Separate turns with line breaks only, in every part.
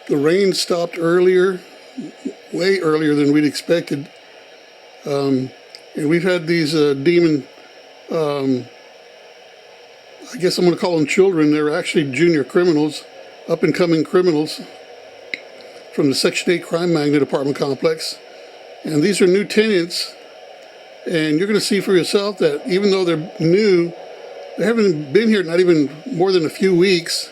The rain stopped earlier, way earlier than we'd expected. And we've had these demon, I guess I'm going to call them children. They're actually junior criminals, up-and-coming criminals from the Section 8 crime magnet apartment complex. And these are new tenants. And you're going to see for yourself that even though they're new, they haven't been here not even more than a few weeks.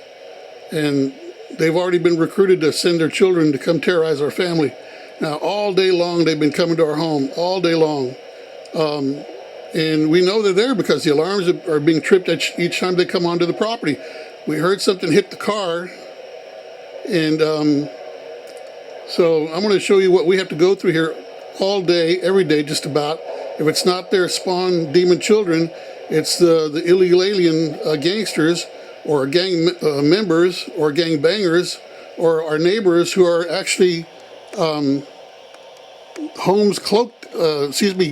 And they've already been recruited to send their children to come terrorize our family. Now, all day long, they've been coming to our home, all day long. And we know they're there because the alarms are being tripped each time they come onto the property. We heard something hit the car. And so I'm going to show you what we have to go through here all day, every day, just about. If it's not their spawn demon children, it's the illegal alien gangsters, or gang members, or gang bangers, or our neighbors who are actually homes cloaked,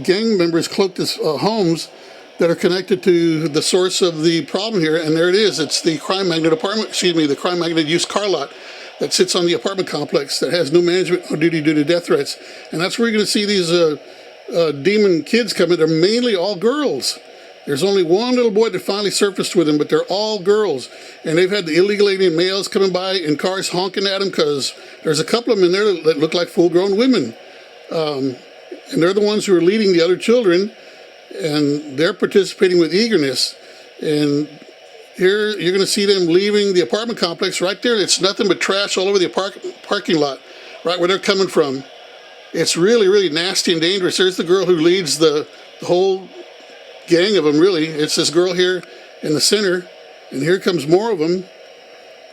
gang members cloaked as homes that are connected to the source of the problem here. And there it is. It's the crime magnet apartment, the crime magnet used car lot that sits on the apartment complex that has no management or duty due to death threats. And that's where you're going to see these demon kids coming. They're mainly all girls. There's only one little boy that finally surfaced with them, but they're all girls. And they've had the illegal alien males coming by in cars honking at them because there's a couple of them in there that look like full-grown women. And they're the ones who are leading the other children, and they're participating with eagerness. And here you're going to see them leaving the apartment complex right there. It's nothing but trash all over the parking lot, right where they're coming from. It's really, really nasty and dangerous. There's the girl who leads the whole gang of them, really. It's this girl here in the center, and here comes more of them.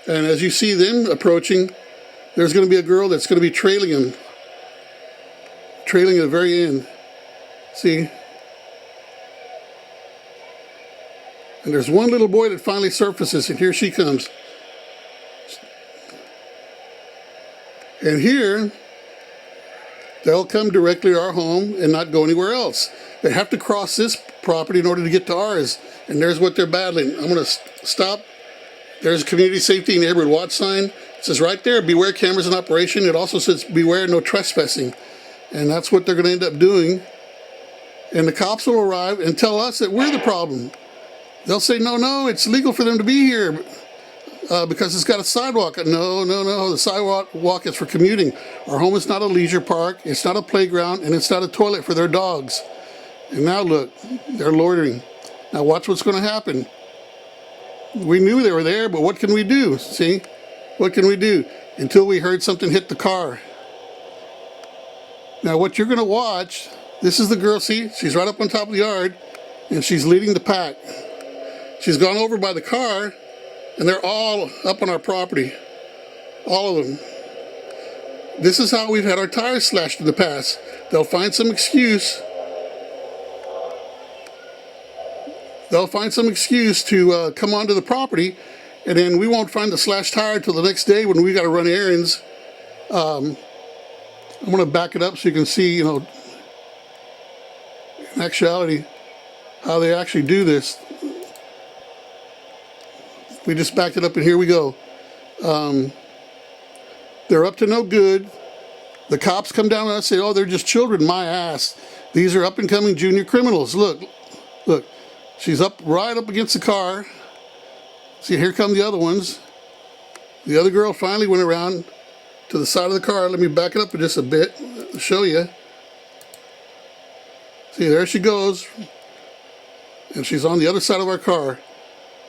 And as you see them approaching, there's going to be a girl that's going to be trailing them, trailing at the very end. See? And there's one little boy that finally surfaces, and here she comes. And here, they'll come directly to our home and not go anywhere else. They have to cross this property in order to get to ours. And there's what they're battling. I'm going to stop. There's a community safety neighborhood watch sign. It says right there, beware cameras in operation. It also says beware no trespassing. And that's what they're going to end up doing. And the cops will arrive and tell us that we're the problem. They'll say, no, it's legal for them to be here because it's got a sidewalk. No, the sidewalk is for commuting. Our home is not a leisure park, it's not a playground, and it's not a toilet for their dogs. And now look, they're loitering. Now watch what's going to happen. We knew they were there, but what can we do? See? What can we do? Until we heard something hit the car. Now what you're going to watch, this is the girl, see? She's right up on top of the yard, and she's leading the pack. She's gone over by the car, and they're all up on our property. All of them. This is how we've had our tires slashed in the past. They'll find some excuse. They'll find some excuse to come onto the property, and then we won't find the slashed tire until the next day when we got to run errands. I'm going to back it up so you can see, in actuality, how they actually do this. We just backed it up, and here we go. They're up to no good. The cops come down and say, oh, they're just children. My ass. These are up-and-coming junior criminals. Look. She's right up against the car. See, here come the other ones. The other girl finally went around to the side of the car. Let me back it up for just a bit to show you. See, there she goes. And she's on the other side of our car.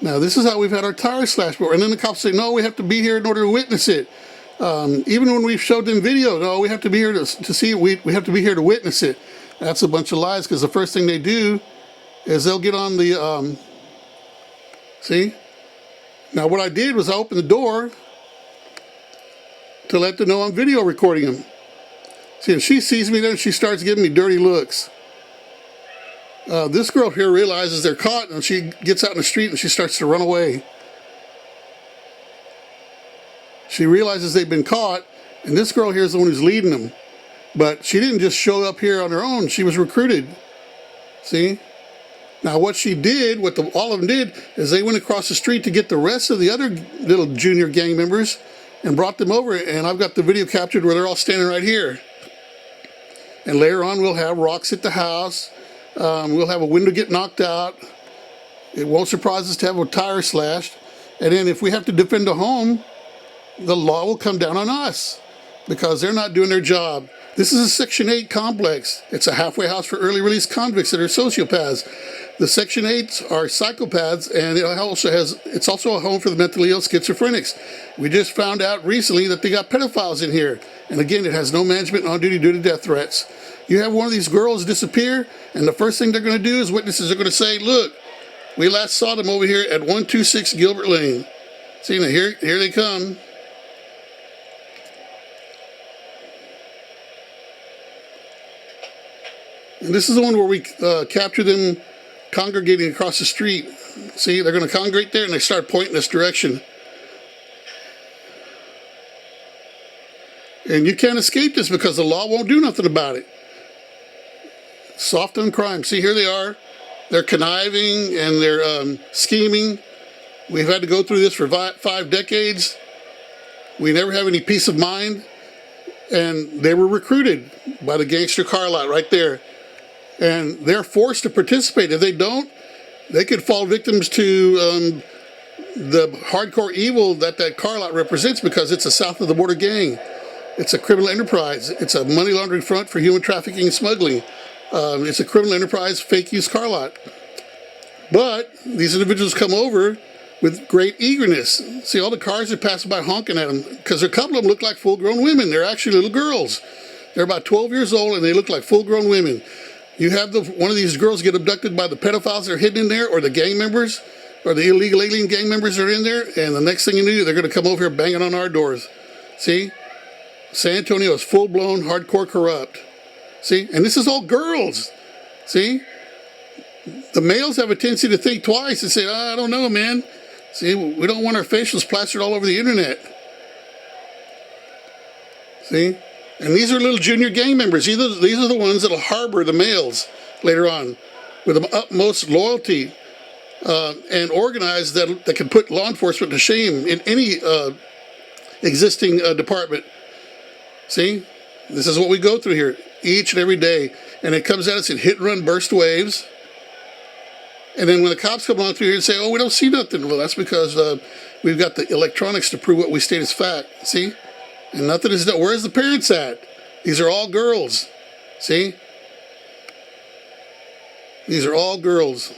Now, this is how we've had our tires slashed before. And then the cops say, no, we have to be here in order to witness it. Even when we've showed them video, no, we have to be here to see it. We have to be here to witness it. That's a bunch of lies, because the first thing they do is they'll get on the, see? Now, what I did was I opened the door to let them know I'm video recording them. See, if she sees me there, she starts giving me dirty looks. This girl here realizes they're caught, and she gets out in the street and she starts to run away. She realizes they've been caught, and this girl here is the one who's leading them. But she didn't just show up here on her own. She was recruited. See? Now what she did, all of them did, is they went across the street to get the rest of the other little junior gang members, and brought them over, and I've got the video captured where they're all standing right here. And later on, we'll have rocks at the house. We'll have a window get knocked out. It won't surprise us to have a tire slashed. And then if we have to defend a home, the law will come down on us because they're not doing their job. This is a Section 8 complex. It's a halfway house for early release convicts that are sociopaths. The Section 8s are psychopaths, and it's also a home for the mentally ill schizophrenics. We just found out recently that they got pedophiles in here. And again, it has no management on duty due to death threats. You have one of these girls disappear, and the first thing they're going to do is witnesses are going to say, look, we last saw them over here at 126 Gilbert Lane. See, now here they come. And this is the one where we capture them congregating across the street. See, they're going to congregate there and they start pointing this direction. And you can't escape this because the law won't do nothing about it. Soft on crime. See, here they are. They're conniving and they're scheming. We've had to go through this for 5 decades. We never have any peace of mind. And they were recruited by the gangster car lot right there. And they're forced to participate. If they don't, they could fall victims to the hardcore evil that car lot represents because it's a south of the border gang. It's a criminal enterprise. It's a money laundering front for human trafficking and smuggling. It's a criminal enterprise, fake use car lot. But these individuals come over with great eagerness. See, all the cars are passing by honking at them because a couple of them look like full-grown women. They're actually little girls. They're about 12 years old and they look like full-grown women. You have one of these girls get abducted by the pedophiles that are hidden in there, or the gang members, or the illegal alien gang members that are in there, and the next thing you know, they're going to come over here banging on our doors. See? San Antonio is full-blown, hardcore corrupt. See? And this is all girls. See? The males have a tendency to think twice and say, I don't know, man. See, we don't want our facials plastered all over the internet. See? And these are little junior gang members. These are the ones that will harbor the males later on with the utmost loyalty and organize that can put law enforcement to shame in any existing department. See? This is what we go through here each and every day. And it comes at us in hit-and-run burst waves. And then when the cops come along through here and say, oh, we don't see nothing. Well, that's because we've got the electronics to prove what we state is fact. See? And nothing is done. Where's the parents at? These are all girls. See? These are all girls.